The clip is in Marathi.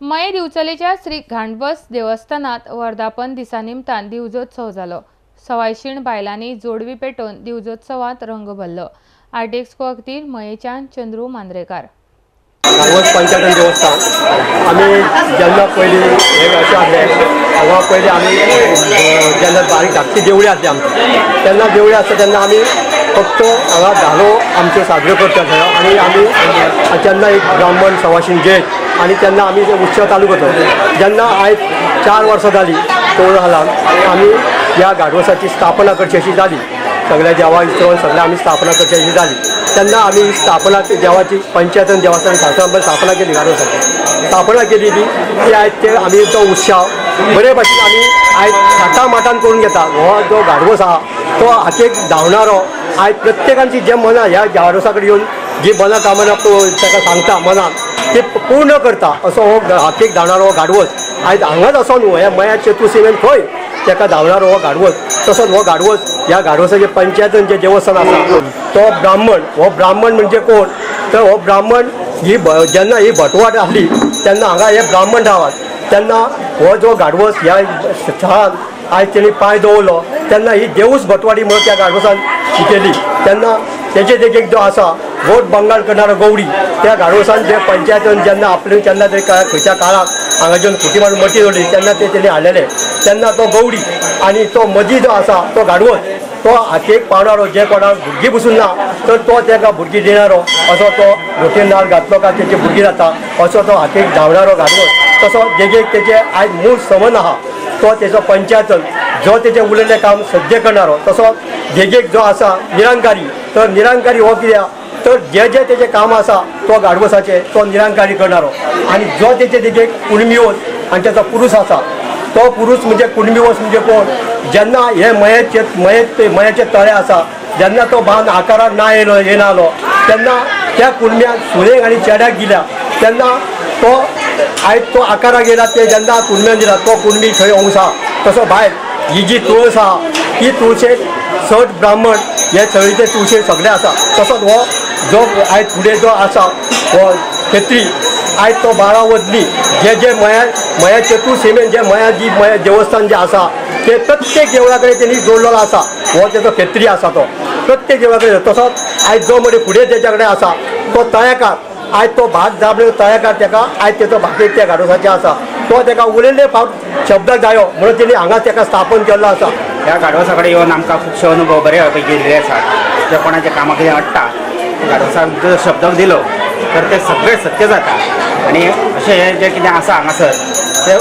मये दिवचलेच्या श्री घाणबस देवस्थानात वर्धापन दिसा निमतान दिवजोत्सव जालो। सवायशीण बायलांनी जोडवी पेटोवन दिवजोत्सवात रंग भरलो। आर्टेक्सको अखतीर मयेच्यान चंद्रू मांद्रेकार। घाणवस पंचायत देवस्थान आम्ही जेन्ना पयलीं हे अशें आसलें हांगा पयलीं आमी जेन्ना बारीक धाकटी देवळी आसली आमची तेन्ना देवळी आसता तेन्ना आमी फक्त हांगा धालो आमच्यो साजऱ्यो करता थंय आनी आमी तेन्ना एक ब्राह्मण सवाशीण जेठ आनी तेन्ना आमी ते उत्सव चालू करता। जेन्ना आयज 4 वर्सां जालीं कोविड हालान आमी ह्या घाणवसाची स्थापना करची अशी जाली। सगळ्या देवाक विसरून सगळ्या आमी स्थापना करची अशी जाली। तेन्ना आमी स्थापना देवाची पंचायतन देवस्थान शासनान स्थापना केली। घाणवसाची स्थापना केली ती आयज ते आमी तो उत्सव बरे भाशेन आमी आयज थाटा माटान करून घेता। हो जो घाणवस आहा तो हाकेक धांवणारो आयज प्रत्येकांची जे मना ह्या घाणवसा कडेन येवन जी मना कामना तो ताका सांगता मनान ते पूर्ण करता असो हो हाकेक धांवणारो हो घाणवस आयज हांगाच असो न्हू ह्या मया चतुर्सीमेन खंय ताका धांवणारो हो घाणवस। तसोच हो घाणवस ह्या घाणवसाचे पंचायतन जे देवस्थान आसा तो ब्राह्मण हो ब्राह्मण म्हणजे कोण तर हो ब्राह्मण ही जेन्ना ही भटवाट आसली तेन्ना हांगा हे ब्राह्मण रावात तेन्ना हो जो घाणवस ह्या थळान आयज तेणी पांय दवरलो तेन्ना ही देवूस भटवाडी म्हणून त्या घाणवसान केली। तेन्ना तेजे देखीक जो आसा वोट बंगाल करणारो गवडी त्या घाणवसान जे पंचायतन जेन्ना आपले तेन्ना ते खंयच्या काळाक हांगा जेवन खुटी मारून मटी दवरली तेन्ना ते तेणी हाडलेले तेन्ना तो गवडी आनी तो मदी जो आसा तो घाणवस तो हाकेक पावणारो जे कोणाक भुरगीं बसून ना तर तो ताका भुरगीं दिणारो असो तो रोटेन नाल घातलो काय तेची भुरगीं जाता असो तो हाकेक धांवणारो घाणवस। तसो जेजेक तेचे आयज मूळ समन आहा तो तेजो पंचायतन जो तेजें उरलेलें काम सद्य करणारो तसो जेजेक जो आसा निरंकारी तर निरंकारी हो कित्याक तर जे जे तेजें काम आसा तो घाणवसाचें तो निरंकारी करणारो आनी जो तेचे तेजेक कुणबी वच आनी तेचो पुरूश आसा तो पुरूश म्हणजे कुणबी वच म्हणजे कोण जेन्ना हे मयेचे तळे आसा जेन्ना तो बांद आकारान ना येनालो तेन्ना त्या कुणब्याक सुरेक आनी चेड्याक दिल्या तेन्ना तो आयज तो आकाराक येयला ते जेन्ना कुणब्यान दिला तो कुणबी थंय अंश आहा। तसो भायर ही जी तुळस आहा ती तुळशेक 60 ब्राह्मण हे थळीचे तुळशेक सगळे आसा। तसोच हो जो आयज फुडें जो आसा हो खेत्री आयज तो 12 वदनी जे मया चतुर्सीमेन जे मया देवस्थान जे आसा ते प्रत्येक देवळा कडेन तेणी जोडलेलो आसा। हो तेजो खेत्री आसा तो प्रत्येक देवळा कडेन। तसोच आयज जो मरे फुडें तेच्या कडेन आसा तो तळेकार आयज तो भाग जाबले तळेकार ताका आयज तेचो भागेक त्या घाणवसाचे आसा तो ताका उरलेले फावट शब्दाक जायो म्हणून तेणी हांगा ताका स्थापन केल्लो आसा। ह्या घाणवसा कडेन येवन आमकां खुबशे अनुभव बरे पैकी येयल्ले आसात। जे कोणाच्या कामाक कितें अडटा घाणवसाक जर शब्द दिलो तर ते सगळे सत्य जाता आनी अशें जे कितें आसा हांगासर ते